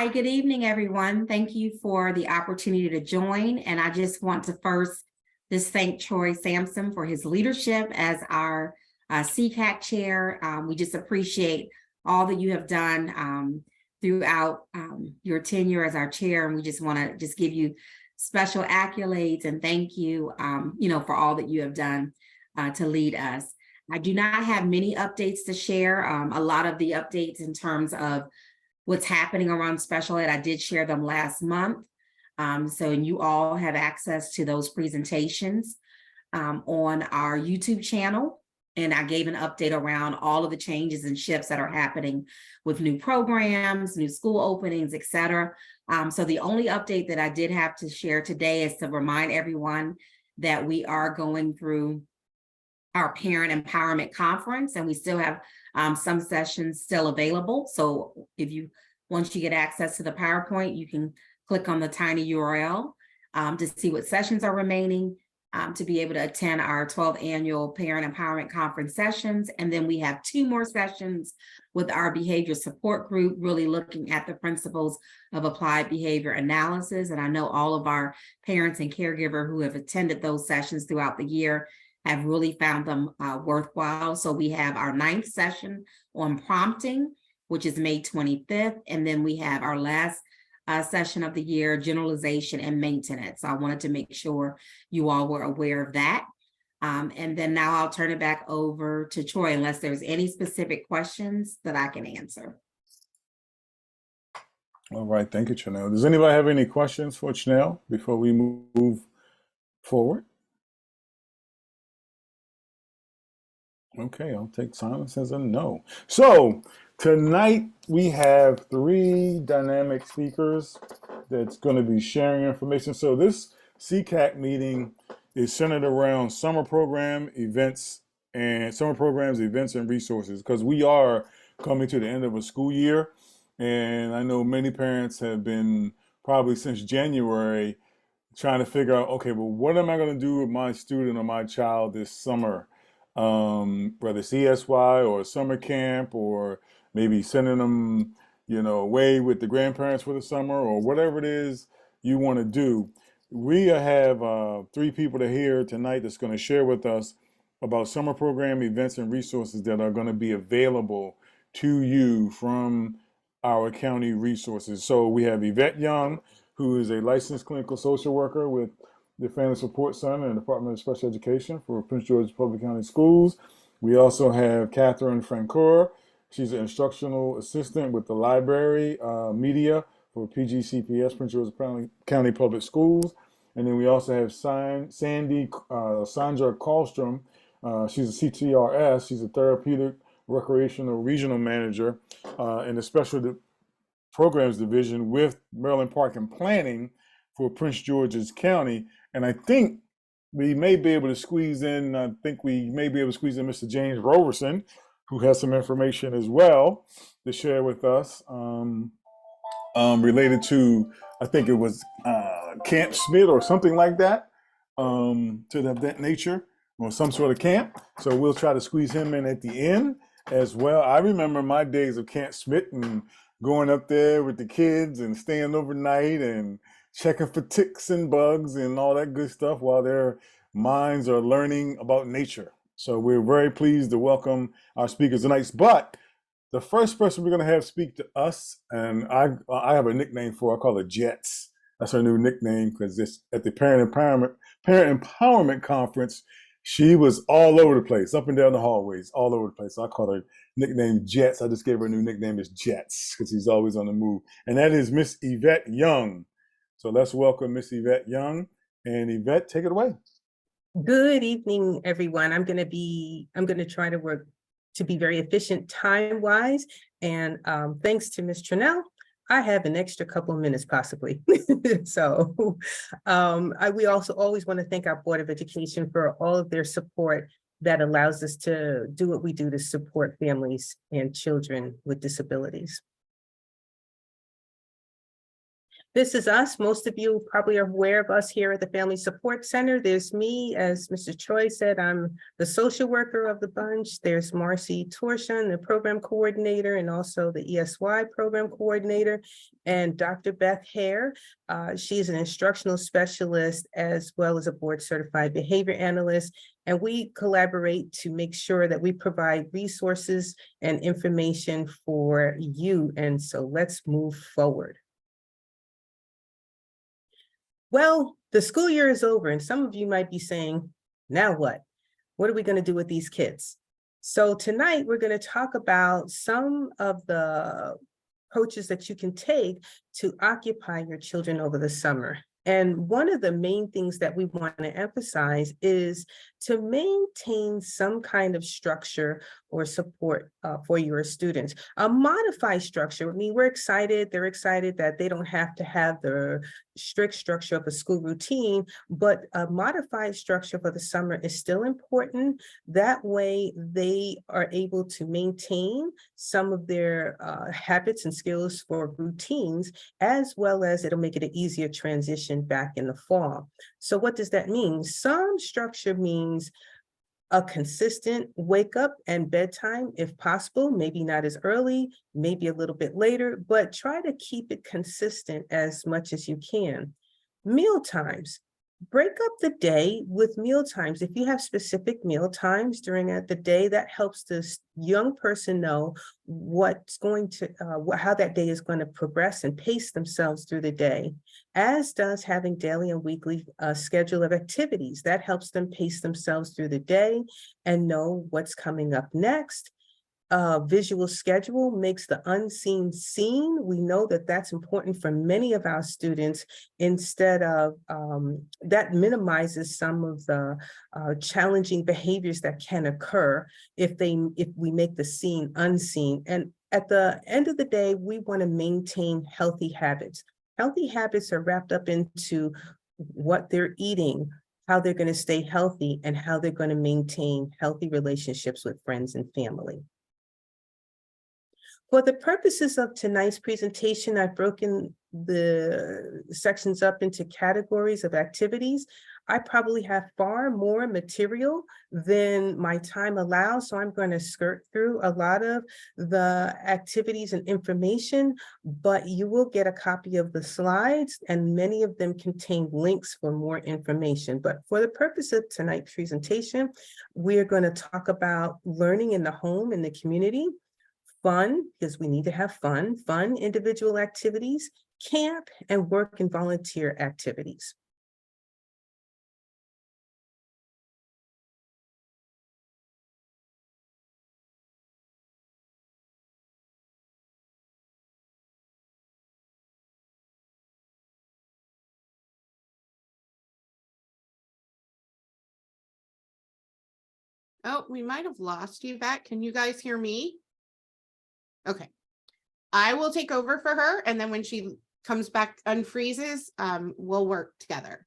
Hi, good evening, everyone. Thank you for the opportunity to join. And I just want to first just thank Troy Sampson for his leadership as our SECAC chair. We just appreciate all that you have done throughout your tenure as our chair. And we just want to just give you special accolades and thank you, for all that you have done to lead us. I do not have many updates to share. A lot of the updates in terms of what's happening around special ed, I did share them last month. So you all have access to those presentations on our YouTube channel. And I gave an update around all of the changes and shifts that are happening with new programs, new school openings, et cetera. So the only update that I did have to share today is to remind everyone that we are going through our parent empowerment conference, and we still have some sessions still available. So once you get access to the PowerPoint, you can click on the tiny URL to see what sessions are remaining to be able to attend our 12th annual Parent Empowerment Conference sessions. And then we have 2 more sessions with our behavior support group, really looking at the principles of applied behavior analysis. And I know all of our parents and caregivers who have attended those sessions throughout the year have really found them worthwhile. So we have our 9th session on prompting, which is May 25th. And then we have our last session of the year, generalization and maintenance. So I wanted to make sure you all were aware of that. And then now I'll turn it back over to Troy, unless there's any specific questions that I can answer. All right, thank you, Chanel. Does anybody have any questions for Chanel before we move forward? Okay, I'll take silence as a no. So tonight we have 3 dynamic speakers that's going to be sharing information. So this SECAC meeting is centered around summer programs, events, and resources, because we are coming to the end of a school year. And I know many parents have been probably since January trying to figure out, okay, well, what am I going to do with my student or my child this summer? Whether it's ESY or summer camp, or maybe sending them, away with the grandparents for the summer, or whatever it is you want to do. We have 3 people that are here tonight that's going to share with us about summer program events and resources that are going to be available to you from our county resources. So we have Yvette Young, who is a licensed clinical social worker with the Family Support Center and Department of Special Education for Prince George's Public County Schools. We also have Catherine Francoeur. She's an instructional assistant with the library media for PGCPS, Prince George's County Public Schools. And then we also have Sandra Karlstrom. She's a CTRS. She's a therapeutic recreational regional manager in the Special Programs Division with Maryland Park and Planning for Prince George's County. And I think we may be able to squeeze in, Mr. James Roverson, who has some information as well to share with us related to, I think it was Camp Smith or something like that, to that nature, or some sort of camp. So we'll try to squeeze him in at the end as well. I remember my days of Camp Smith and going up there with the kids and staying overnight and checking for ticks and bugs and all that good stuff while their minds are learning about nature. So we're very pleased to welcome our speakers tonight. But the first person we're going to have speak to us, and I have a nickname for her, I call her Jets. That's her new nickname, because at the Parent Empowerment Conference, she was all over the place, up and down the hallways, all over the place. So I call her nickname Jets. I just gave her a new nickname as Jets, because she's always on the move. And that is Miss Yvette Young. So let's welcome Miss Yvette Young. And Yvette, take it away. Good evening, everyone. I'm going to try to work to be very efficient time-wise. And thanks to Ms. Tranell, I have an extra couple of minutes possibly. So we also always want to thank our Board of Education for all of their support that allows us to do what we do to support families and children with disabilities. This is us. Most of you probably are aware of us here at the Family Support Center. There's me, as Mr. Choi said, I'm the social worker of the bunch. There's Marcy Torshan, the program coordinator, and also the ESY program coordinator, and Dr. Beth Hare. She's an instructional specialist as well as a board certified behavior analyst. And we collaborate to make sure that we provide resources and information for you. And so let's move forward. Well, the school year is over, and some of you might be saying, now what? What are we going to do with these kids? So tonight, we're going to talk about some of the approaches that you can take to occupy your children over the summer. And one of the main things that we want to emphasize is to maintain some kind of structure or support for your students. A modified structure, I mean, we're excited, they're excited that they don't have to have the strict structure of a school routine, but a modified structure for the summer is still important. That way they are able to maintain some of their habits and skills for routines, as well as it'll make it an easier transition back in the fall. So what does that mean? Some structure means a consistent wake up and bedtime, if possible, maybe not as early, maybe a little bit later, but try to keep it consistent as much as you can. Meal times. Break up the day with meal times. If you have specific meal times during the day, that helps the young person know what's going to, how that day is going to progress and pace themselves through the day, as does having daily and weekly schedule of activities. That helps them pace themselves through the day and know what's coming up next. Visual schedule makes the unseen seen. We know that that's important for many of our students. Instead of that minimizes some of the challenging behaviors that can occur if we make the seen unseen. And at the end of the day, we want to maintain healthy habits. Healthy habits are wrapped up into what they're eating, how they're going to stay healthy, and how they're going to maintain healthy relationships with friends and family. For the purposes of tonight's presentation, I've broken the sections up into categories of activities. I probably have far more material than my time allows, so I'm going to skirt through a lot of the activities and information, but you will get a copy of the slides, and many of them contain links for more information. But for the purpose of tonight's presentation, we're going to talk about learning in the home and the community. Fun, because we need to have fun individual activities, camp, and work and volunteer activities. Oh, we might have lost you back. Can you guys hear me? Okay. I will take over for her, and then when she comes back, unfreezes, we'll work together.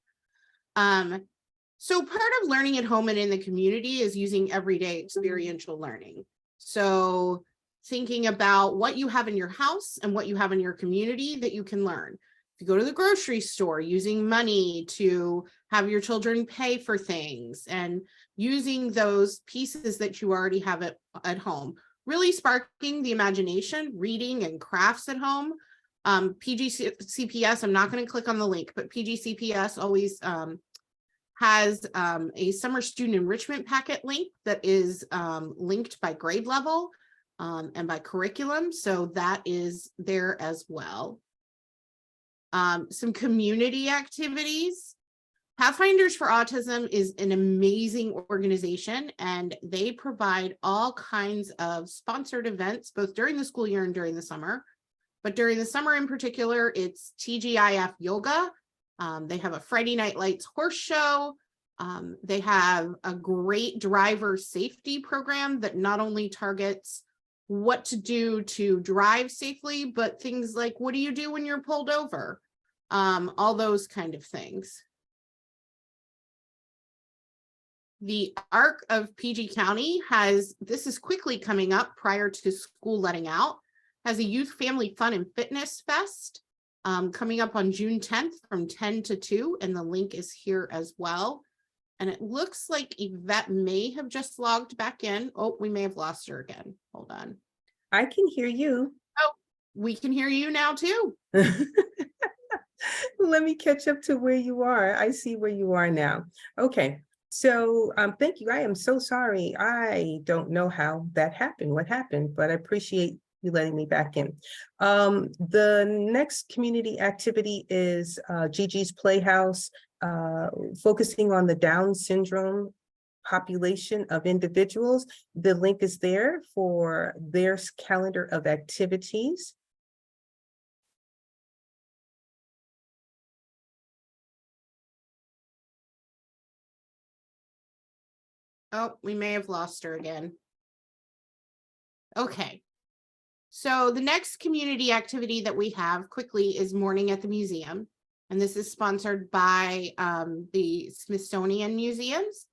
So part of learning at home and in the community is using everyday experiential learning. So thinking about what you have in your house and what you have in your community that you can learn. If you go to the grocery store, using money to have your children pay for things and using those pieces that you already have at home. Really sparking the imagination, reading and crafts at home. PGCPS, I'm not going to click on the link, but PGCPS always has a summer student enrichment packet link that is linked by grade level and by curriculum. So that is there as well. Some community activities. Pathfinders for Autism is an amazing organization, and they provide all kinds of sponsored events, both during the school year and during the summer. But during the summer in particular, it's TGIF yoga. They have a Friday Night Lights horse show. They have a great driver safety program that not only targets what to do to drive safely, but things like, what do you do when you're pulled over? All those kind of things. The ARC of PG County has, this is quickly coming up prior to school letting out, has a youth family fun and fitness fest. coming up on June 10th from 10 to 2, and the link is here as well. And it looks like Yvette may have just logged back in. Oh, we may have lost her again. Hold on. I can hear you. Oh, we can hear you now too. Let me catch up to where you are. I see where you are now. Okay. So thank you. I am so sorry. I don't know how that happened, what happened, but I appreciate you letting me back in. The next community activity is Gigi's Playhouse, focusing on the Down syndrome population of individuals. The link is there for their calendar of activities. Oh, we may have lost her again. Okay. So the next community activity that we have quickly is Morning at the Museum. And this is sponsored by the Smithsonian Museums.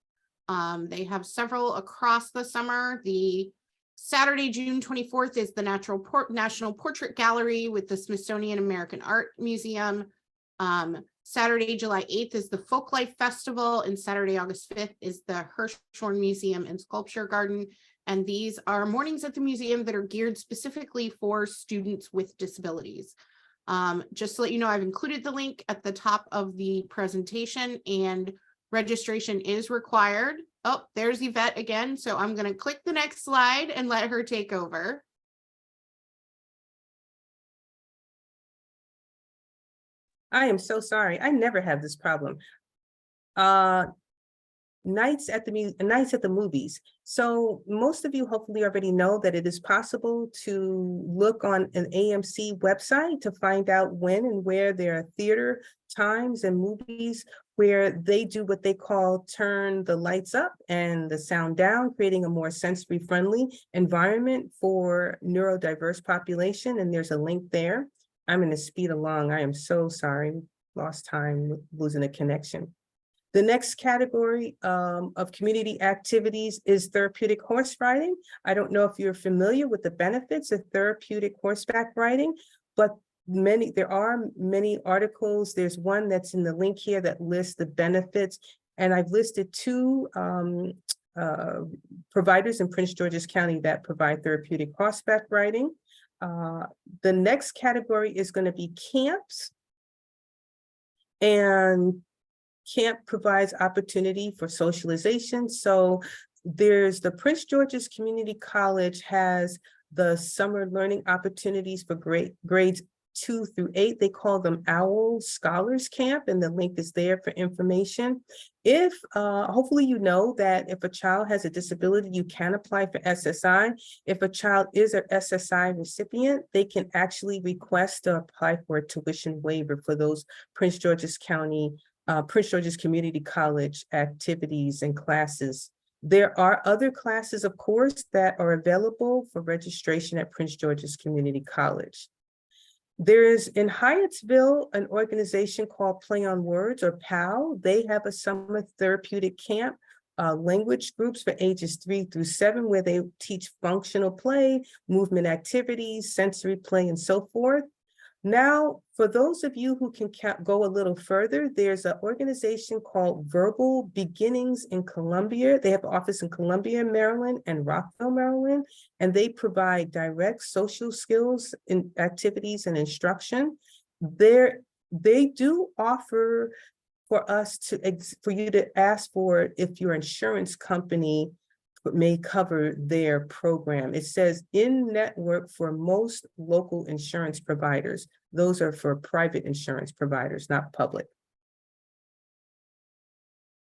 They have several across the summer. The Saturday, June 24th is the National Portrait Gallery with the Smithsonian American Art Museum. Saturday, July 8th is the Folklife Festival, and Saturday, August 5th is the Hirshhorn Museum and Sculpture Garden. And these are mornings at the museum that are geared specifically for students with disabilities. Just to let you know, I've included the link at the top of the presentation, and registration is required. Oh, there's Yvette again. So I'm going to click the next slide and let her take over. I am so sorry. I never have this problem. Nights at the movies. So most of you hopefully already know that it is possible to look on an AMC website to find out when and where there are theater times and movies where they do what they call turn the lights up and the sound down, creating a more sensory friendly environment for neurodiverse population. And there's a link there. I'm going to speed along. I am so sorry. Lost time, losing a connection. The next category of community activities is therapeutic horse riding. I don't know if you're familiar with the benefits of therapeutic horseback riding, but there are many articles. There's one that's in the link here that lists the benefits, and I've listed two providers in Prince George's County that provide therapeutic horseback riding. The next category is going to be camps, and camp provides opportunity for socialization. So there's the Prince George's Community College has the summer learning opportunities for grades 2 through 8. They call them OWL Scholars Camp, and the link is there for information. If hopefully you know that if a child has a disability, you can apply for SSI. If a child is an SSI recipient, they can actually request to apply for a tuition waiver for those Prince George's Community College activities and classes. There are other classes, of course, that are available for registration at Prince George's Community College. There is in Hyattsville an organization called Play on Words, or PAL. They have a summer therapeutic camp, language groups for ages 3 through 7, where they teach functional play, movement activities, sensory play, and so forth. Now, for those of you who can go a little further, there's an organization called Verbal Beginnings in Columbia. They have an office in Columbia, Maryland, and Rockville, Maryland, and they provide direct social skills in activities and instruction. They do offer for you to ask for if your insurance company may cover their program. It says in network for most local insurance providers. Those are for private insurance providers, not public.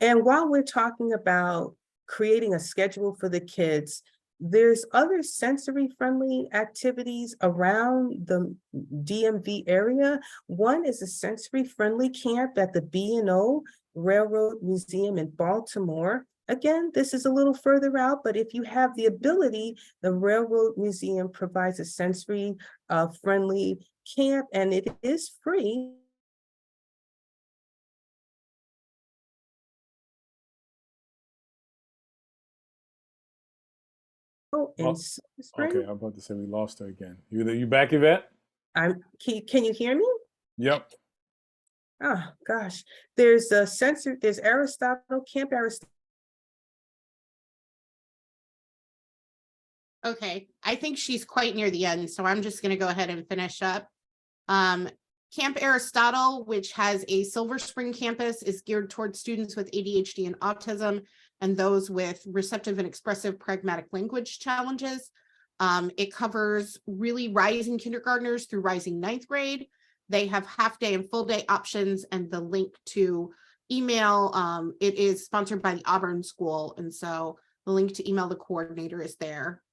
And while we're talking about creating a schedule for the kids, there's other sensory friendly activities around the DMV area. One is a sensory friendly camp at the B&O Railroad Museum in Baltimore. Again, this is a little further out, but if you have the ability, the Railroad Museum provides a sensory friendly camp, and it is free. In Spring. Okay, I'm about to say we lost her again. You back, Yvette? Can you hear me? Yep. Oh, gosh, there's a sensor, there's Aristotle, Camp Aristotle. Okay, I think she's quite near the end, so I'm just gonna go ahead and finish up. Camp Aristotle, which has a Silver Spring campus, is geared towards students with ADHD and autism and those with receptive and expressive pragmatic language challenges. It covers really rising kindergartners through rising ninth grade. They have half day and full day options, and the link to email, it is sponsored by the Auburn School. And so the link to email the coordinator is there.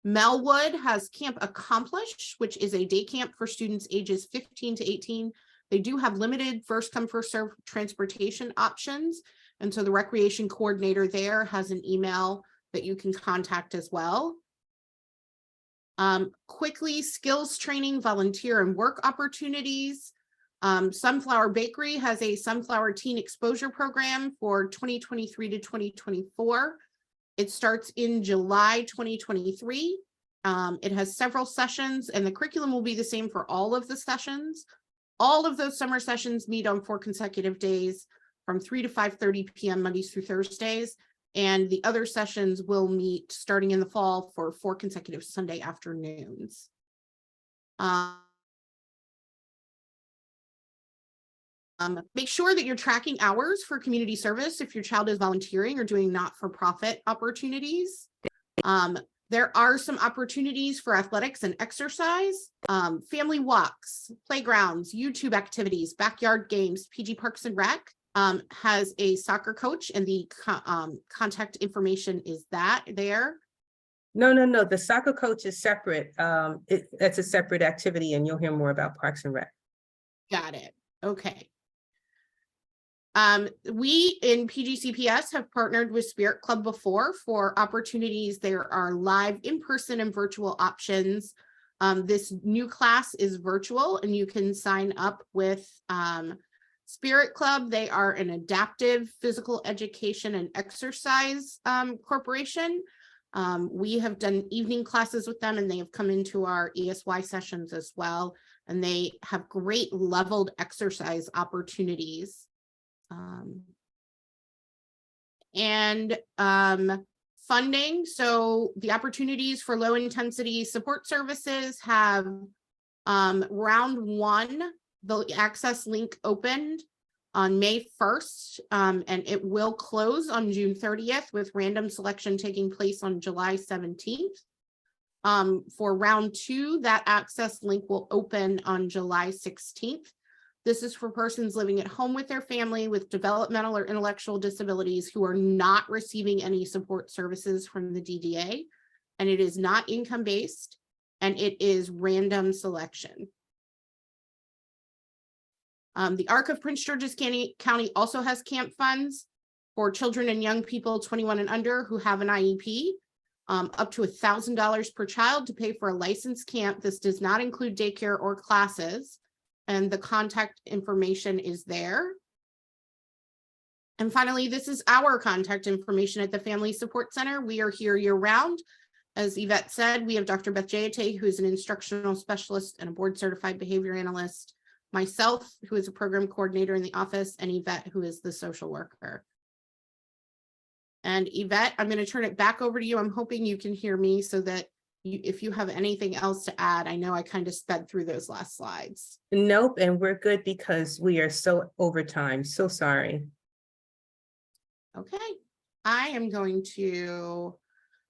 Melwood has Camp Accomplish, which is a day camp for students ages 15 to 18. They do have limited first come, first serve transportation options. And so the recreation coordinator there has an email that you can contact as well. Quickly, skills training, volunteer and work opportunities. Sunflower Bakery has a Sunflower Teen Exposure Program for 2023 to 2024. It starts in July 2023. It has several sessions, and the curriculum will be the same for all of the sessions. All of those summer sessions meet on 4 consecutive days from 3 to 5:30 p.m. Mondays through Thursdays. And the other sessions will meet starting in the fall for 4 consecutive Sunday afternoons. Make sure that you're tracking hours for community service if your child is volunteering or doing not-for-profit opportunities. There are some opportunities for athletics and exercise, family walks, playgrounds, YouTube activities, backyard games. PG Parks and Rec has a soccer coach, and the contact information is there. No, the soccer coach is separate. That's a separate activity, and you'll hear more about Parks and Rec. Got it. Okay. We in PGCPS have partnered with Spirit Club before for opportunities. There are live in-person and virtual options. This new class is virtual, and you can sign up with Spirit Club. They are an adaptive physical education and exercise corporation. We have done evening classes with them, and they have come into our ESY sessions as well. And they have great leveled exercise opportunities. Funding. So the opportunities for low intensity support services have round 1, the access link opened on May 1st, and it will close on June 30th with random selection taking place on July 17th. For round 2, that access link will open on July 16th. This is for persons living at home with their family with developmental or intellectual disabilities who are not receiving any support services from the DDA, and it is not income-based, and it is random selection. The ARC of Prince George's County also has camp funds for children and young people 21 and under who have an IEP, up to $1,000 per child to pay for a licensed camp. This does not include daycare or classes. And the contact information is there. And finally, this is our contact information at the Family Support Center. We are here year-round. As Yvette said, we have Dr. Beth Jayate, who is an instructional specialist and a board-certified behavior analyst, myself, who is a program coordinator in the office, and Yvette, who is the social worker. And Yvette, I'm going to turn it back over to you. I'm hoping you can hear me so that if you have anything else to add. I know I kind of sped through those last slides. Nope, and we're good because we are so over time. So sorry. Okay, I am going to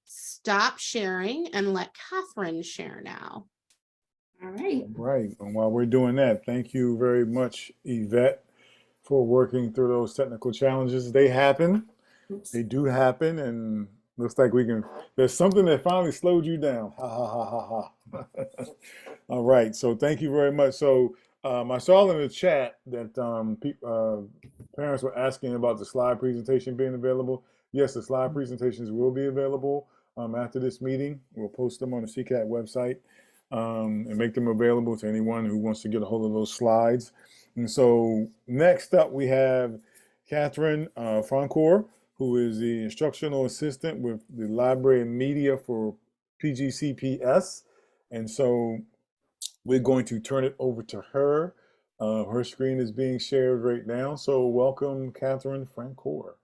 stop sharing and let Catherine share now. All right. Right. And while we're doing that, thank you very much, Yvette, for working through those technical challenges. They happen. Oops. They do happen, and looks like we can. There's something that finally slowed you down. Ha ha ha ha ha. All right. So thank you very much. So I saw in the chat that parents were asking about the slide presentation being available. Yes, the slide presentations will be available after this meeting. We'll post them on the SECAC website and make them available to anyone who wants to get a hold of those slides. And so next up, we have Catherine Francoeur, who is the instructional assistant with the library and media for PGCPS. And so we're going to turn it over to her. Her screen is being shared right now. So welcome, Catherine Francoeur.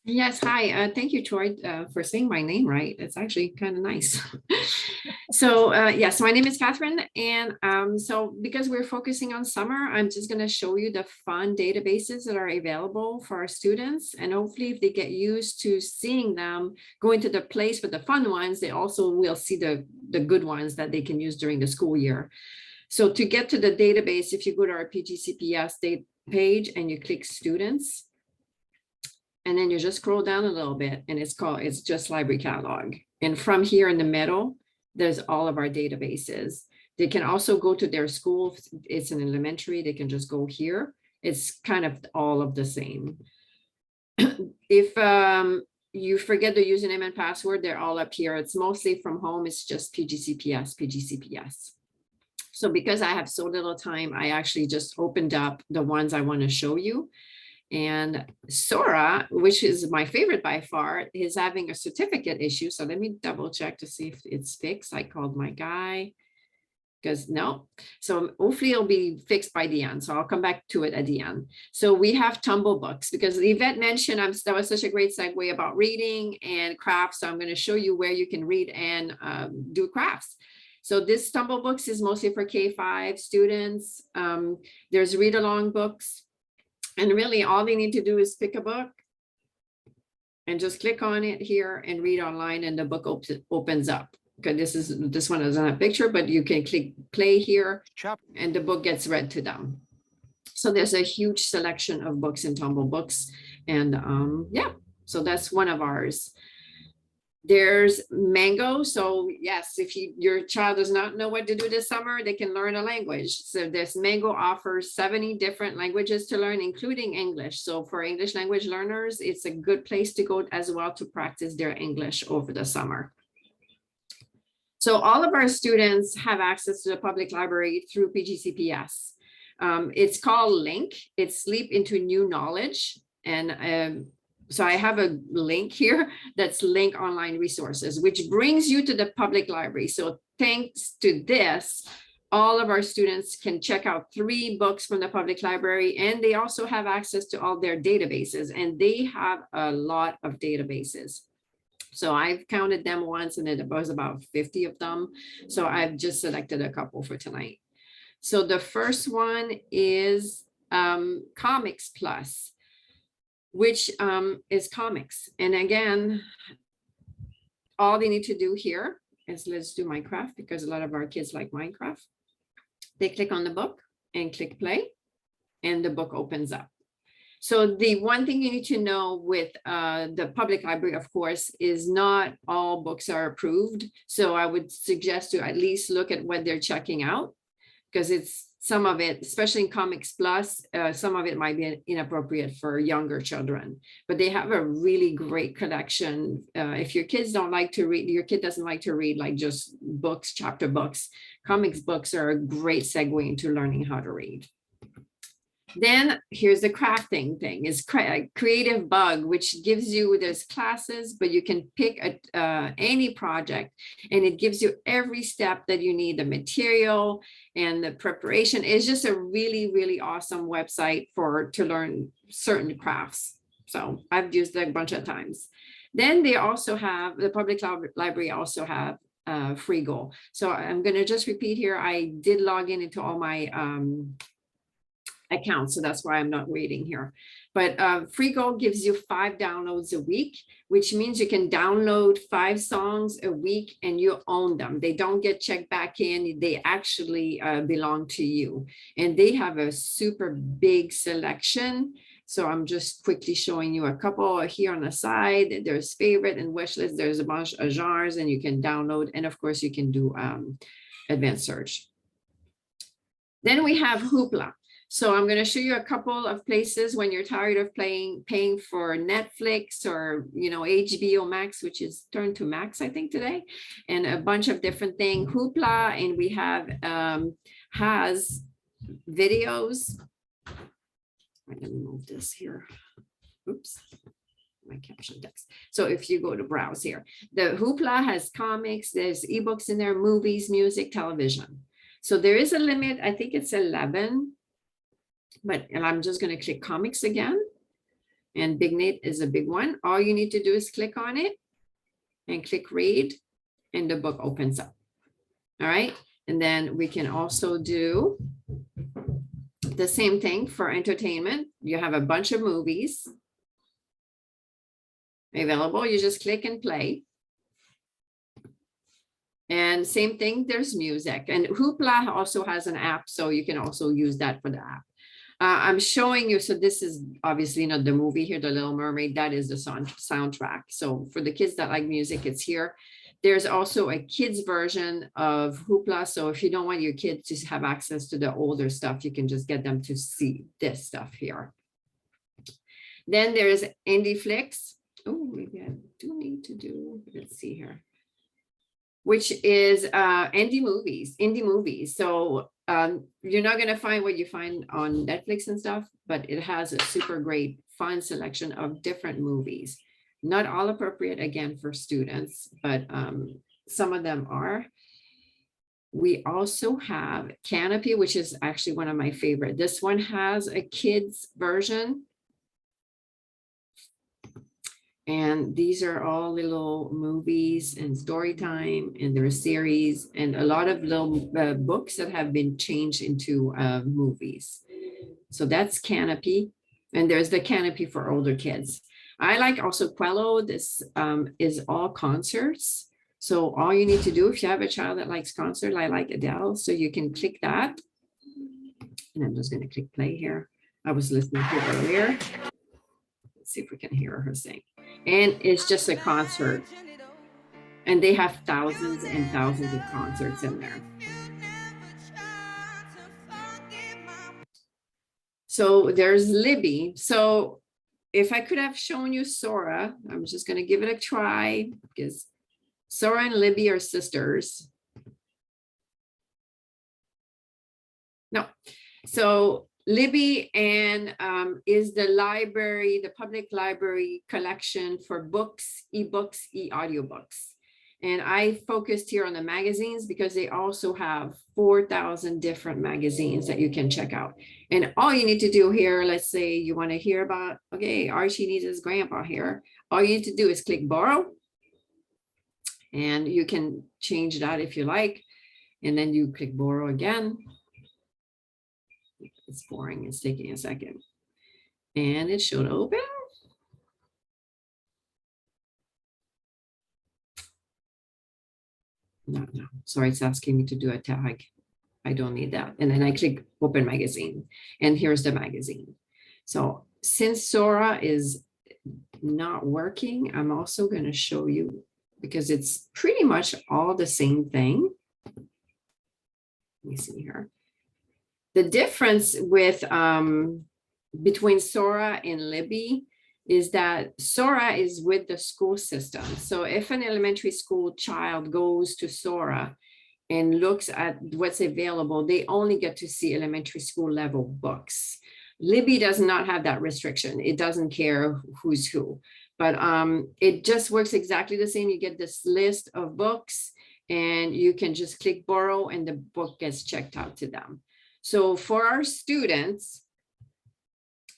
Yes, hi. Thank you, Troy, for saying my name right. It's actually kind of nice. So yes, my name is Catherine. And so because we're focusing on summer, I'm just going to show you the fun databases that are available for our students. And hopefully if they get used to seeing them, going to the place with the fun ones, they also will see the good ones that they can use during the school year. So to get to the database, if you go to our PGCPS page and you click students, and then you just scroll down a little bit and it's just library catalog. And from here in the middle, there's all of our databases. They can also go to their school. It's an elementary, they can just go here. It's kind of all of the same. If you forget the username and password, they're all up here. It's mostly from home. It's just PGCPS. So because I have so little time, I actually just opened up the ones I want to show you. And Sora, which is my favorite by far, is having a certificate issue. So let me double check to see if it's fixed. I called my guy because no. So hopefully it'll be fixed by the end. So I'll come back to it at the end. So we have Tumble Books because Yvette mentioned that was such a great segue about reading and crafts. So I'm going to show you where you can read and do crafts. So this Tumble Books is mostly for K-5 students. There's read along books. And really all they need to do is pick a book and just click on it here and read online and the book opens up. Okay, this one doesn't have a picture, but you can click play here and the book gets read to them. So there's a huge selection of books in Tumble Books. And yeah, so that's one of ours. There's Mango. So yes, if your child does not know what to do this summer, they can learn a language. So this Mango offers 70 different languages to learn, including English. So for English language learners, it's a good place to go as well to practice their English over the summer. So all of our students have access to the public library through PGCPS. It's called Link. It's Leap into New Knowledge. And so I have a link here that's Link Online Resources, which brings you to the public library. So thanks to this, all of our students can check out 3 books from the public library, and they also have access to all their databases, and they have a lot of databases. So I've counted them once and it was about 50 of them. So I've just selected a couple for tonight. So the first one is Comics Plus, which is comics. And again, all they need to do here is let's do Minecraft because a lot of our kids like Minecraft. They click on the book and click play and the book opens up. So the one thing you need to know with the public library, of course, is not all books are approved. So I would suggest to at least look at what they're checking out because it's some of it, especially in Comics Plus, some of it might be inappropriate for younger children, but they have a really great collection. If your kids don't like to read, your kid doesn't like to read like just books, chapter books, comics books are a great segue into learning how to read. Then here's the crafting thing is Creative Bug, which gives you those classes, but you can pick any project and it gives you every step that you need, the material and the preparation. It's just a really, really awesome website to learn certain crafts. So I've used it a bunch of times. Then they also have, the public library also have Freegal. So I'm going to just repeat here. I did log into all my account, so that's why I'm not waiting here. But Freegal gives you 5 downloads a week, which means you can download 5 songs a week and you own them. They don't get checked back in. They actually belong to you. And they have a super big selection. So I'm just quickly showing you a couple here on the side. There's favorite and wish list. There's a bunch of genres and you can download. And of course you can do advanced search. Then we have Hoopla. So I'm going to show you a couple of places when you're tired of paying for Netflix or, HBO Max, which is turned to Max, I think today, and a bunch of different things. Hoopla, and we have has videos. Let me move this here. Oops, my caption text. So if you go to browse here, the Hoopla has comics, there's ebooks in there, movies, music, television. So there is a limit, I think it's 11. And I'm just gonna click comics again. And Big Nate is a big one. All you need to do is click on it and click read, and the book opens up. All right, and then we can also do the same thing for entertainment. You have a bunch of movies available. You just click and play. And same thing, there's music. And Hoopla also has an app, so you can also use that for the app. I'm showing you, so this is obviously not the movie here, The Little Mermaid, that is the soundtrack. So for the kids that like music, it's here. There's also a kids version of Hoopla. So if you don't want your kids to have access to the older stuff, you can just get them to see this stuff here. Then there's Indie Flicks. Oh, maybe I do need to do, let's see here, which is indie movies. So you're not gonna find what you find on Netflix and stuff, but it has a super great, fun selection of different movies. Not all appropriate, again, for students, but some of them are. We also have Canopy, which is actually one of my favorite. This one has a kids version. And these are all little movies and story time, and there are series and a lot of little books that have been changed into movies. So that's Canopy. And there's the Canopy for older kids. I like also Quello. This is all concerts. So all you need to do if you have a child that likes concert, I like Adele, so you can click that. And I'm just going to click play here. I was listening to it earlier. Let's see if we can hear her sing. And it's just a concert. And they have thousands and thousands of concerts in there. So there's Libby. So if I could have shown you Sora, I'm just going to give it a try because Sora and Libby are sisters. No. So Libby and is the library, the public library collection for books, ebooks, e-audiobooks. And I focused here on the magazines because they also have 4,000 different magazines that you can check out. And all you need to do here, let's say you want to hear about, okay, Archie needs his grandpa here. All you need to do is click borrow. And you can change that if you like. And then you click borrow again. It's boring, it's taking a second. And it should open. No, sorry, it's asking me to do a tag. I don't need that. And then I click open magazine, and here's the magazine. So since Sora is not working, I'm also going to show you, because it's pretty much all the same thing. Let me see here. The difference with between Sora and Libby is that Sora is with the school system. So if an elementary school child goes to Sora and looks at what's available, they only get to see elementary school level books. Libby does not have that restriction. It doesn't care who's who, but it just works exactly the same. You get this list of books and you can just click borrow and the book gets checked out to them. So for our students,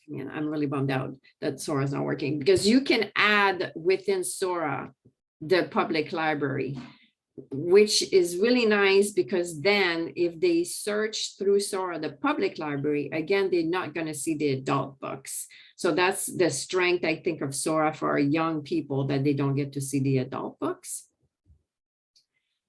and I'm really bummed out that Sora is not working, because you can add within Sora the public library, which is really nice, because then if they search through Sora, the public library, again, they're not going to see the adult books. So that's the strength, I think, of Sora for our young people, that they don't get to see the adult books.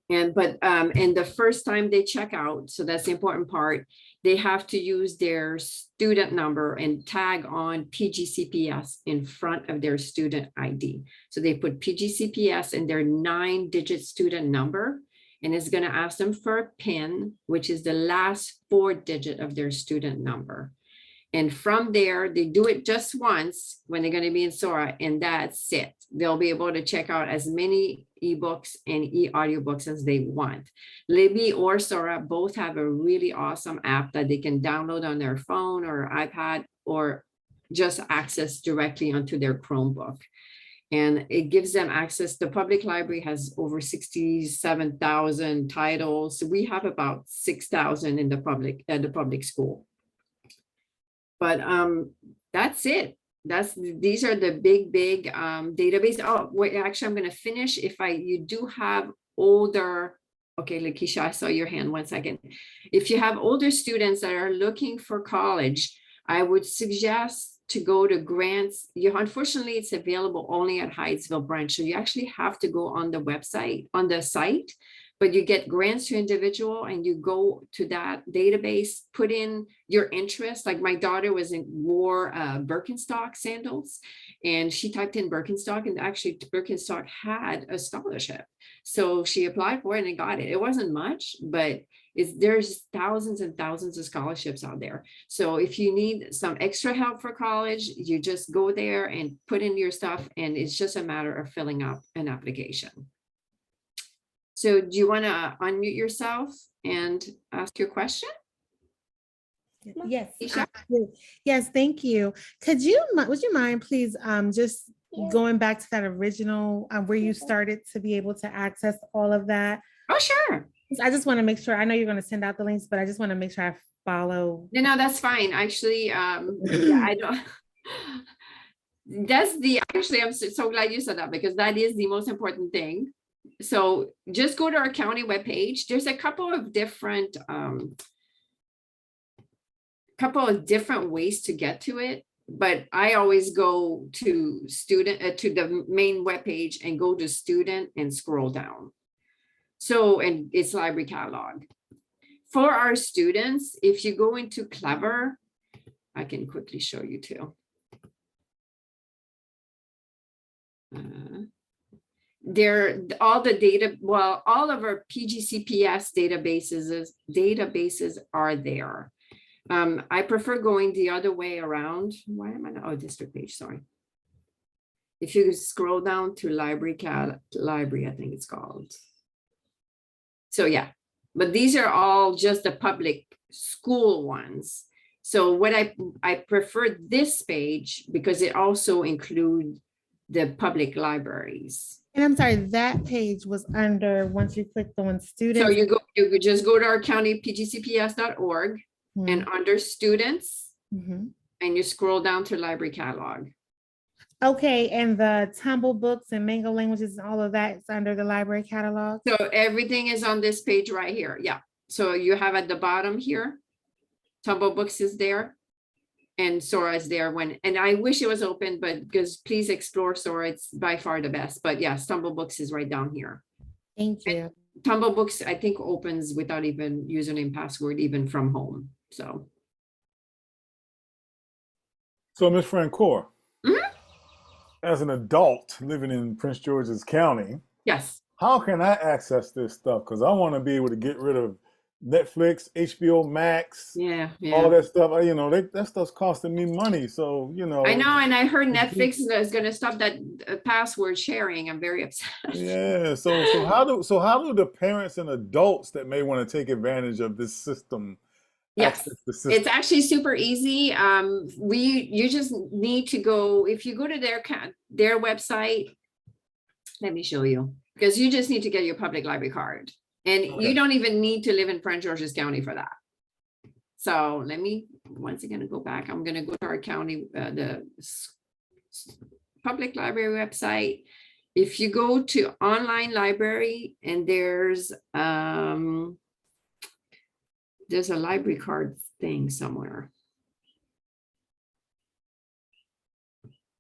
And the first time they check out, so that's the important part, they have to use their student number and tag on PGCPS in front of their student ID. So they put PGCPS and their 9-digit student number, and it's going to ask them for a PIN, which is the last 4-digit of their student number. And from there, they do it just once when they're going to be in Sora, and that's it. They'll be able to check out as many ebooks and e-audiobooks as they want. Libby or Sora both have a really awesome app that they can download on their phone or iPad, or just access directly onto their Chromebook. And it gives them access. The public library has over 67,000 titles. We have about 6,000 in the public school. But that's it. These are the big database. Oh, wait, actually, I'm going to finish. You do have older, okay, Lakeisha, I saw your hand, 1 second. If you have older students that are looking for college, I would suggest to go to grants. Unfortunately, it's available only at Hyattsville branch. So you actually have to go on the website, on the site, but you get grants to individual and you go to that database, put in your interest. Like my daughter wore Birkenstock sandals, and she typed in Birkenstock, and actually Birkenstock had a scholarship. So she applied for it and got it. It wasn't much, but there's thousands and thousands of scholarships out there. So if you need some extra help for college, you just go there and put in your stuff, and it's just a matter of filling out an application. So do you want to unmute yourself and ask your question? Yes. Isha? Yes, thank you. Would you mind please just going back to that original where you started to be able to access all of that? Oh, sure. I just want to make sure, I know you're going to send out the links, but I just want to make sure I follow. No, that's fine. Actually, yeah, I don't. Actually, I'm so glad you said that, because that is the most important thing. So just go to our county webpage. There's a couple of different ways to get to it, but I always go to the main webpage and go to student and scroll down. So, and it's library catalog. For our students, if you go into Clever, I can quickly show you too. All the data, well, all of our PGCPS databases are there. I prefer going the other way around. Why am I not? Oh, district page, sorry. If you scroll down to library, I think it's called. So yeah, but these are all just the public school ones. So what I prefer this page because it also includes the public libraries. And I'm sorry, that page was under, once you clicked on students. So you could just go to our county pgcps.org and under students, and you scroll down to library catalog. Okay, and the tumble books and Mango languages and all of that is under the library catalog? So everything is on this page right here. Yeah. So you have at the bottom here, tumble books is there and Sora is there and I wish it was open, but because please explore Sora, it's by far the best. But yes, tumble books is right down here. Thank you. And tumble books, I think, opens without even username, password, even from home. So Ms. Francoeur, as an adult living in Prince George's County, yes, how can I access this stuff? Because I want to be able to get rid of Netflix, HBO Max, all that stuff. That stuff's costing me money. So, I know, and I heard Netflix is going to stop that password sharing. I'm very upset. Yeah. So how do the parents and adults that may want to take advantage of this system? Yes, it's actually super easy. You just need to go, if you go to their website, let me show you, because you just need to get your public library card, and you don't even need to live in Prince George's County for that. So let me once again go back. I'm going to go to our county, the public library website. If you go to online library, and there's a library card thing somewhere.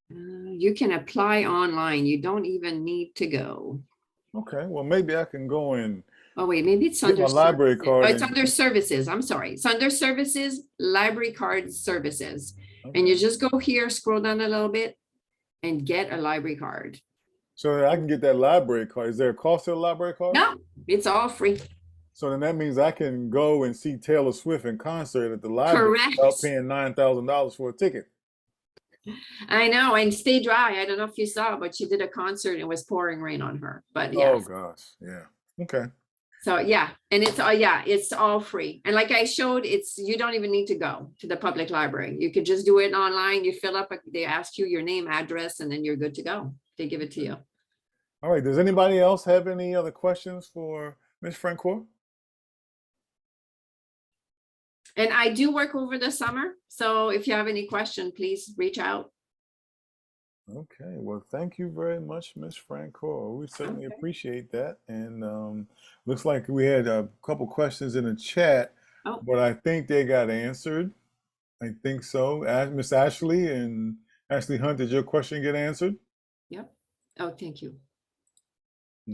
You can apply online. You don't even need to go. Okay, well, maybe I can go and. Oh wait, maybe it's under library card. Oh, it's under services. I'm sorry. It's under services, library card services. Okay. And you just go here, scroll down a little bit, and get a library card. So I can get that library card. Is there a cost to the library card? No, it's all free. So then that means I can go and see Taylor Swift in concert at the library without paying $9,000 for a ticket. I know, and stay dry. I don't know if you saw, but she did a concert and it was pouring rain on her. But yeah. Oh gosh, yeah. Okay. So yeah, and it's all free. And like I showed, you don't even need to go to the public library. You could just do it online. You fill up, they ask you your name, address, and then you're good to go. they give it to you. All right. Does anybody else have any other questions for Ms. Francoeur? And I do work over the summer. So if you have any question, please reach out. Okay, well, thank you very much, Ms. Francoeur. We certainly Okay. appreciate that. And looks like we had a couple questions in the chat, Oh. but I think they got answered. I think so. Miss Ashley and Ashley Hunt, did your question get answered? Yep. Oh, thank you.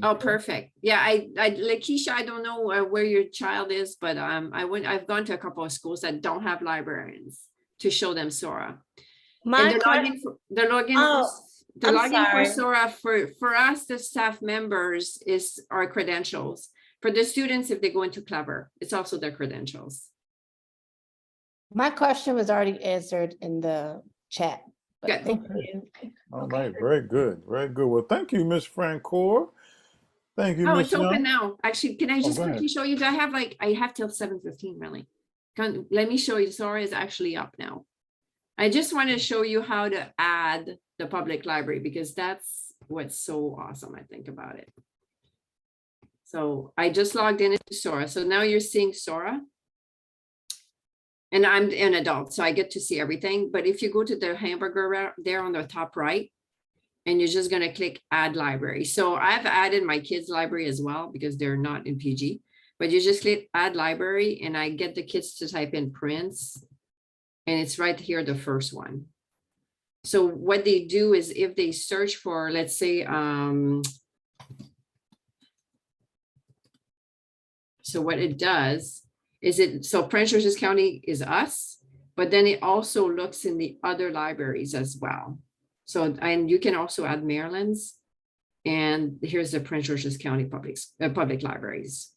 Oh, perfect. Yeah, Lakeisha, I don't know where your child is, but I've gone to a couple of schools that don't have librarians to show them Sora. And the login for Sora for us, the staff members, is our credentials. For the students, if they go into Clever, it's also their credentials. My question was already answered in the chat. But Good. thank Okay. you. All right, very good, very good. Well, thank you, Ms. Francoeur. Thank you, Oh, Ms. it's open Young. now. Actually, can I just go quickly ahead. show you? I have till 7:15 really. Let me show you. Sora is actually up now. I just want to show you how to add the public library, because that's what's so awesome, I think, about it. So I just logged in into Sora. So now you're seeing Sora. And I'm an adult, so I get to see everything. But if you go to the hamburger there on the top right, and you're just going to click add library. So I've added my kids' library as well, because they're not in PG. But you just click add library, and I get the kids to type in Prince. And it's right here, the first one. So what they do is, if they search for, let's say, so what it does is so Prince George's County is us, but then it also looks in the other libraries as well. So, and you can also add Maryland's, and here's the Prince George's County public libraries.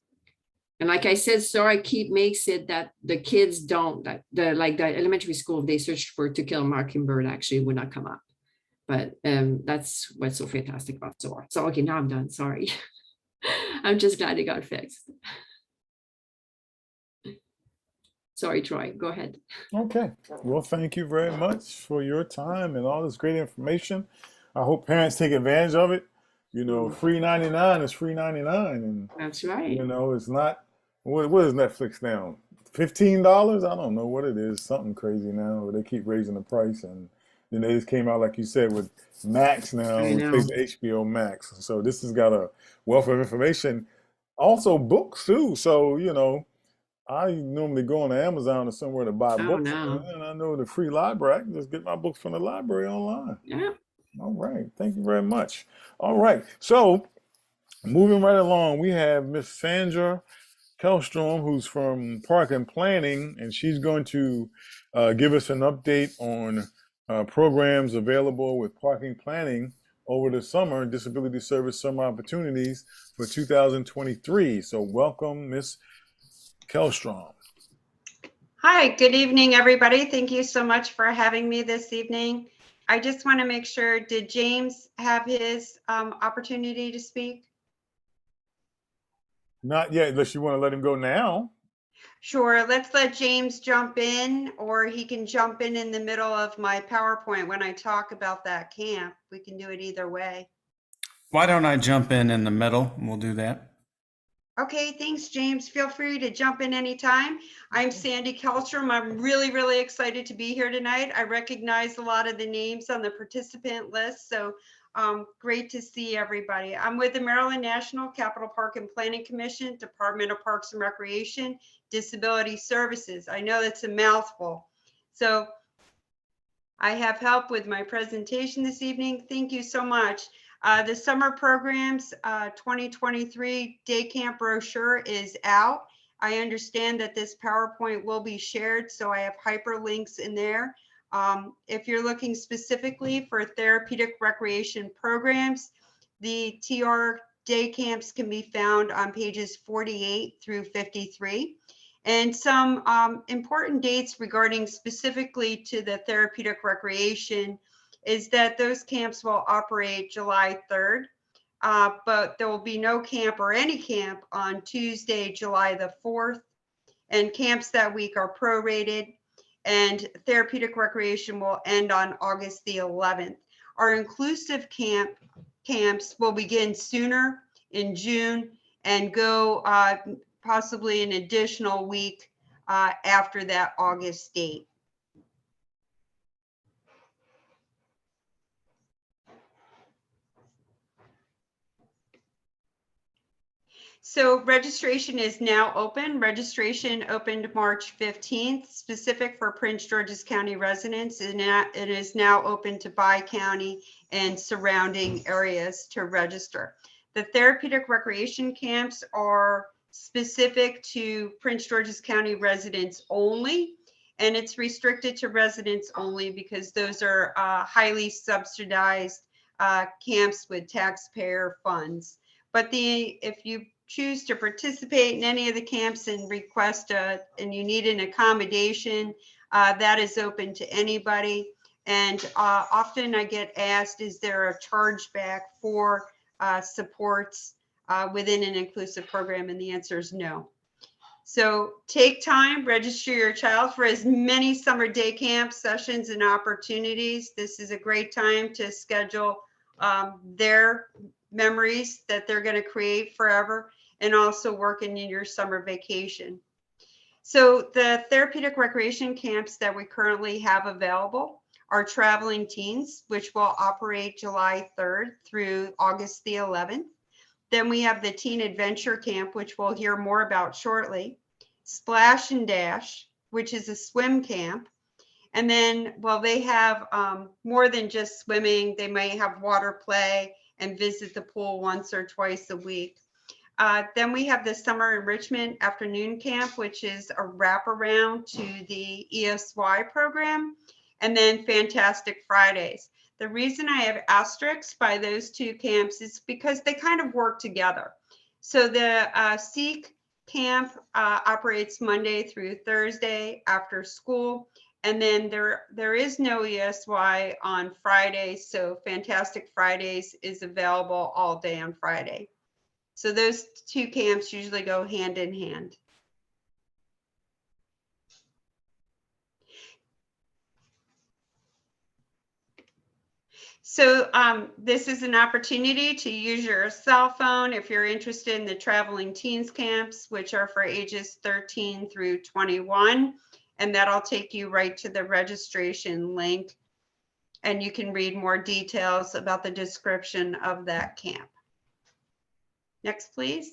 And like I said, Sora makes it that the kids don't, the elementary school, if they searched for To Kill a Mockingbird, actually would not come up. But that's what's so fantastic about Sora. So, okay, now I'm done, sorry. I'm just glad it got fixed. Sorry, Troy, go ahead. Okay. Well, thank you very much for your time and all this great information. I hope parents take advantage of it. You know, free 99 is free 99. And That's right. you know, it's not, what is Netflix now? $15? I don't know what it is. Something crazy now. They keep raising the price. And then they just came out, like you said, with Max now, I know. replace HBO Max. So this has got a wealth of information. Also books too. So, you know, I normally go on Amazon or somewhere to buy books. No. And I know the free library. I can just get my books from the library online. Yeah. All right. Thank you very much. All right. So moving right along, we have Miss Sandra Kellstrom, who's from Park and Planning, and she's going to give us an update on programs available with parking planning over the summer, disability service summer opportunities for 2023. So welcome, Miss Kellstrom. Hi, good evening, everybody. Thank you so much for having me this evening. I just want to make sure, did James have his opportunity to speak? Not yet, unless you want to let him go now. Sure, let's let James jump in, or he can jump in the middle of my PowerPoint when I talk about that camp. We can do it either way. Why don't I jump in the middle? We'll do that. Okay, thanks, James. Feel free to jump in anytime. I'm Sandy Kellstrom. I'm really, really excited to be here tonight. I recognize a lot of the names on the participant list, so great to see everybody. I'm with the Maryland National Capital Park and Planning Commission, Department of Parks and Recreation, Disability Services. I know that's a mouthful. So I have help with my presentation this evening. Thank you so much. The summer programs 2023 day camp brochure is out. I understand that this PowerPoint will be shared, so I have hyperlinks in there. If you're looking specifically for therapeutic recreation programs, the TR day camps can be found on pages 48 through 53. And some important dates regarding specifically to the therapeutic recreation is that those camps will operate July 3rd, but there will be no camp or any camp on Tuesday, July the 4th, and camps that week are prorated, and therapeutic recreation will end on August the 11th. Our inclusive camps will begin sooner in June and go possibly an additional week after that August date. So registration is now open. Registration opened March 15th, specific for Prince George's County residents, and it is now open to Bi-County and surrounding areas to register. The therapeutic recreation camps are specific to Prince George's County residents only, and it's restricted to residents only because those are highly subsidized camps with taxpayer funds. But if you choose to participate in any of the camps and request and you need an accommodation, that is open to anybody. And often I get asked, is there a chargeback for supports within an inclusive program? And the answer is no. So take time, register your child for as many summer day camp sessions and opportunities. This is a great time to schedule their memories that they're going to create forever, and also working in your summer vacation. So the therapeutic recreation camps that we currently have available are Traveling Teens, which will operate July 3rd through August the 11th. Then we have the Teen Adventure Camp, which we'll hear more about shortly. Splash and Dash, which is a swim camp. And then, well, they have more than just swimming. They may have water play and visit the pool once or twice a week. Then we have the Summer Enrichment Afternoon Camp, which is a wraparound to the ESY program. And then Fantastic Fridays. The reason I have asterisks by those two camps is because they kind of work together. So the SECAC camp operates Monday through Thursday after school. And then there is no ESY on Friday. So Fantastic Fridays is available all day on Friday. So those two camps usually go hand in hand. So this is an opportunity to use your cell phone if you're interested in the Traveling Teens camps, which are for ages 13 through 21. And that'll take you right to the registration link. And you can read more details about the description of that camp. Next, please.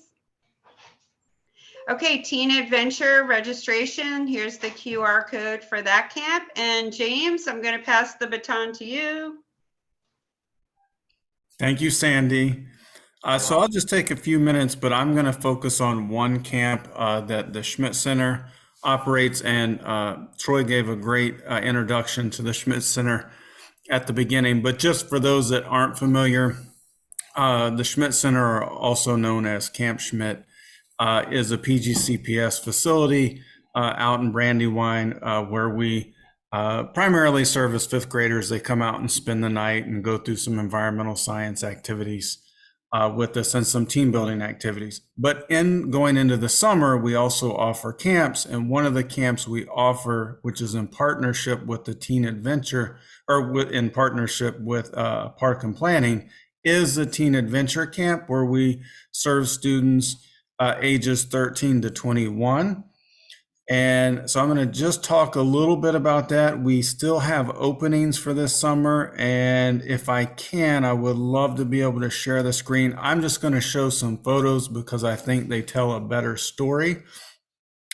Okay, Teen Adventure registration. Here's the QR code for that camp. And James, I'm going to pass the baton to you. Thank you, Sandy. So I'll just take a few minutes, but I'm going to focus on one camp that the Schmidt Center operates, and Troy gave a great introduction to the Schmidt Center at the beginning. But just for those that aren't familiar, the Schmidt Center, also known as Camp Schmidt, is a PGCPS facility out in Brandywine where we primarily service fifth graders. They come out and spend the night and go through some environmental science activities with us and some team building activities. But in going into the summer, we also offer camps. And one of the camps we offer, which is in partnership with the Teen Adventure, or in partnership with Park and Planning, is the Teen Adventure Camp, where we serve students ages 13 to 21. And so I'm going to just talk a little bit about that. We still have openings for this summer. And if I can, I would love to be able to share the screen. I'm just going to show some photos because I think they tell a better story.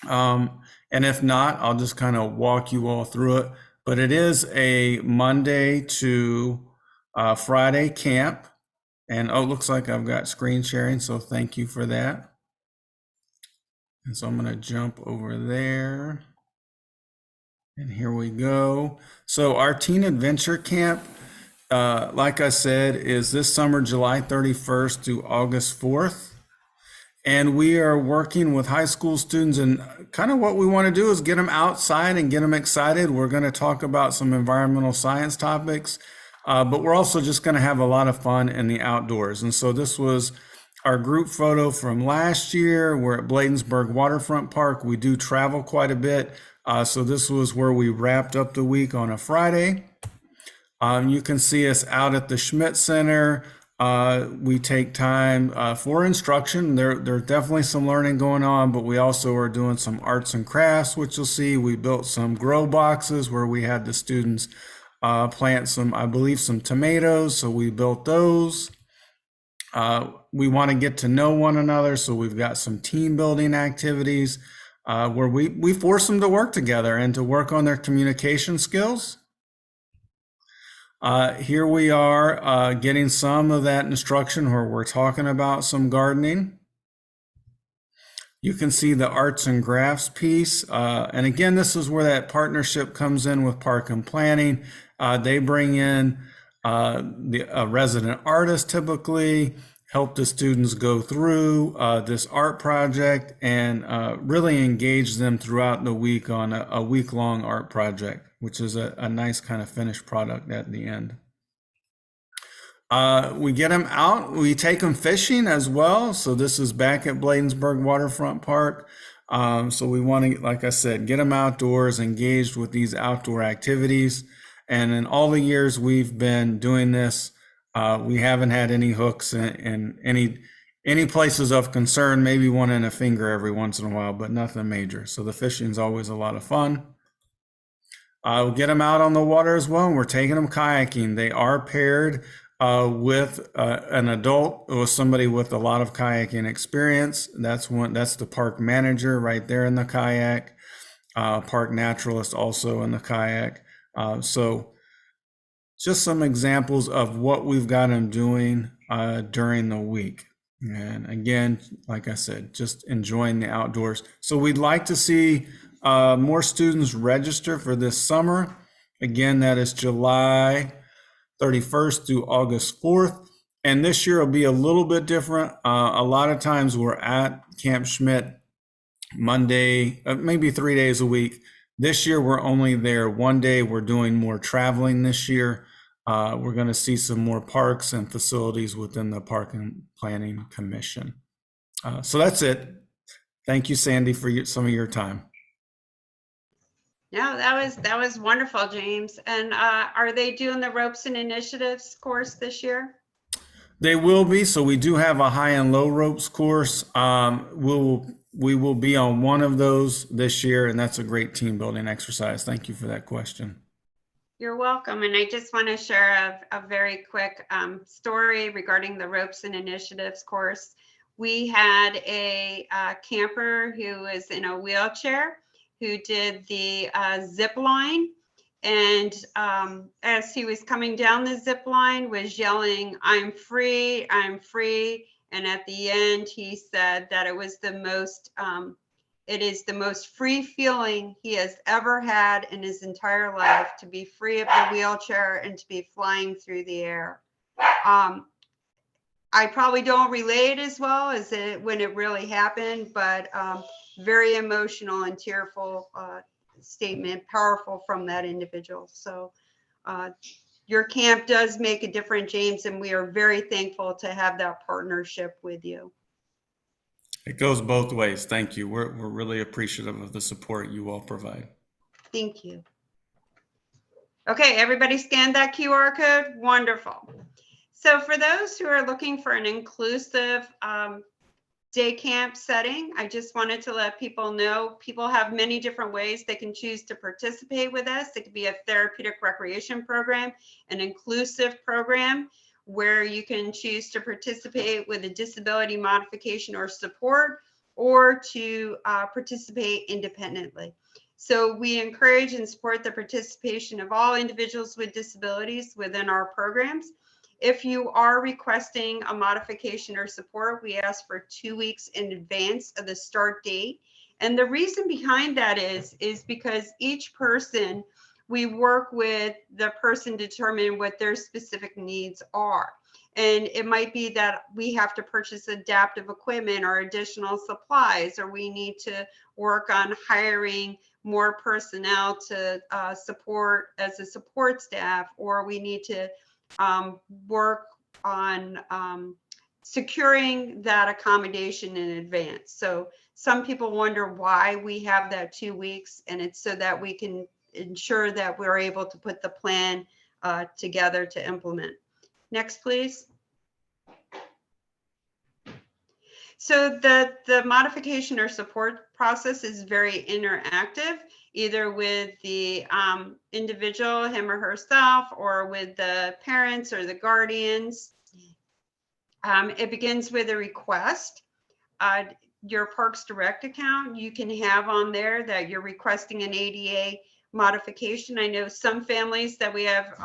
And if not, I'll just kind of walk you all through it. But it is a Monday to Friday camp. And oh, it looks like I've got screen sharing. So thank you for that. And so I'm going to jump over there. And here we go. So our Teen Adventure Camp, like I said, is this summer, July 31st through August 4th. And we are working with high school students, and kind of what we want to do is get them outside and get them excited. We're going to talk about some environmental science topics, but we're also just going to have a lot of fun in the outdoors. And so this was our group photo from last year. We're at Bladensburg Waterfront Park. We do travel quite a bit. So this was where we wrapped up the week on a Friday. You can see us out at the Schmidt Center. We take time for instruction. There's definitely some learning going on, but we also are doing some arts and crafts, which you'll see. We built some grow boxes where we had the students plant some, I believe, some tomatoes. So we built those. We want to get to know one another. So we've got some team building activities where we force them to work together and to work on their communication skills. Here we are getting some of that instruction where we're talking about some gardening. You can see the arts and crafts piece. And again, this is where that partnership comes in with Park and Planning. They bring in a resident artist typically, help the students go through this art project and really engage them throughout the week on a week-long art project, which is a nice kind of finished product at the end. We get them out, we take them fishing as well. So this is back at Bladensburg Waterfront Park. So we want to, like I said, get them outdoors, engaged with these outdoor activities. And in all the years we've been doing this, we haven't had any hooks in any places of concern, maybe one in a finger every once in a while, but nothing major. So the fishing's always a lot of fun. We'll get them out on the water as well. And we're taking them kayaking. They are paired with an adult or somebody with a lot of kayaking experience. That's the park manager right there in the kayak, park naturalist also in the kayak. So just some examples of what we've got them doing during the week. And again, like I said, just enjoying the outdoors. So we'd like to see more students register for this summer. Again, that is July 31st through August 4th. And this year will be a little bit different. A lot of times we're at Camp Schmidt Monday, maybe 3 days a week. This year we're only there one day. We're doing more traveling this year. We're going to see some more parks and facilities within the Park and Planning Commission. So that's it. Thank you, Sandy, for some of your time. No, that was wonderful, James. And are they doing the Ropes and Initiatives course this year? They will be. So we do have a high and low ropes course. We will be on one of those this year, and that's a great team building exercise. Thank you for that question. You're welcome. And I just want to share a very quick story regarding the Ropes and Initiatives course. We had a camper who was in a wheelchair who did the zip line. And as he was coming down the zip line, was yelling, "I'm free, I'm free." And at the end, he said that it was it is the most free feeling he has ever had in his entire life, to be free of the wheelchair and to be flying through the air. I probably don't relate as well as when it really happened, but very emotional and tearful statement, powerful from that individual. So your camp does make a difference, James, and we are very thankful to have that partnership with you. It goes both ways. Thank you. We're really appreciative of the support you all provide. Thank you. Okay, everybody scan that QR code. Wonderful. So for those who are looking for an inclusive day camp setting, I just wanted to let people know people have many different ways they can choose to participate with us. It could be a therapeutic recreation program, an inclusive program where you can choose to participate with a disability modification or support, or to participate independently. So we encourage and support the participation of all individuals with disabilities within our programs. If you are requesting a modification or support, we ask for 2 weeks in advance of the start date. And the reason behind that is because each person, we work with the person to determine what their specific needs are. And it might be that we have to purchase adaptive equipment or additional supplies, or we need to work on hiring more personnel to support as a support staff, or we need to work on securing that accommodation in advance. So some people wonder why we have that 2 weeks, and it's so that we can ensure that we're able to put the plan together to implement. Next, please. So the modification or support process is very interactive, either with the individual, him or herself, or with the parents or the guardians. It begins with a request. Your Parks Direct account, you can have on there that you're requesting an ADA modification. I know some families that we have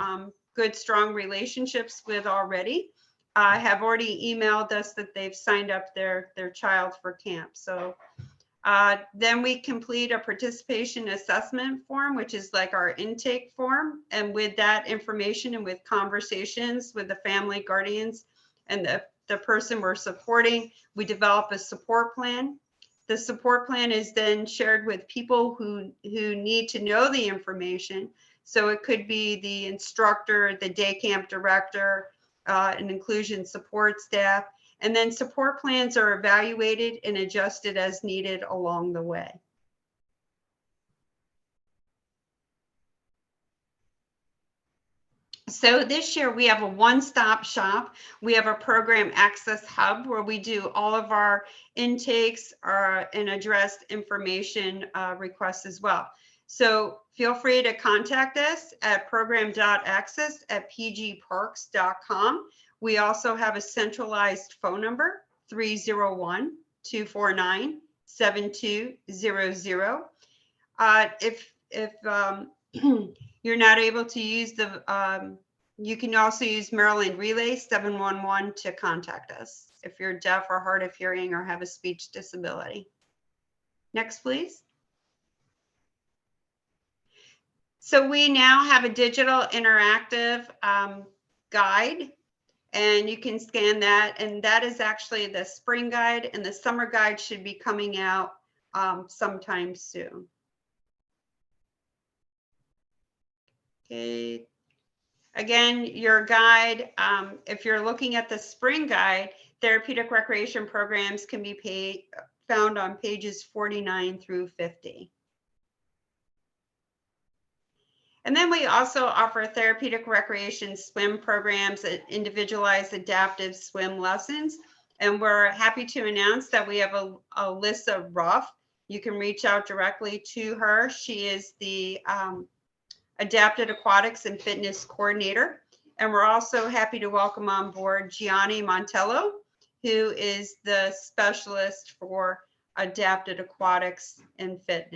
good, strong relationships with already have already emailed us that they've signed up their child for camp. So then we complete a participation assessment form, which is like our intake form. And with that information and with conversations with the family, guardians, and the person we're supporting, we develop a support plan. The support plan is then shared with people who need to know the information. So it could be the instructor, the day camp director, an inclusion support staff, and then support plans are evaluated and adjusted as needed along the way. So this year we have a one-stop shop. We have a program access hub where we do all of our intakes and address information requests as well. So feel free to contact us at program.access@pgparks.com. We also have a centralized phone number, 301-249-7200. If you're not able to use you can also use Maryland Relay 711 to contact us if you're deaf or hard of hearing or have a speech disability. Next, please. So we now have a digital interactive guide, and you can scan that. And that is actually the spring guide, and the summer guide should be coming out sometime soon. Okay. Again, your guide, if you're looking at the spring guide, therapeutic recreation programs can be found on pages 49 through 50. And then we also offer therapeutic recreation swim programs, individualized adaptive swim lessons. And we're happy to announce that we have a Alyssa Ruff. You can reach out directly to her. She is the Adapted Aquatics and Fitness Coordinator. And we're also happy to welcome on board Gianni Montello, who is the specialist for adapted aquatics and fitness.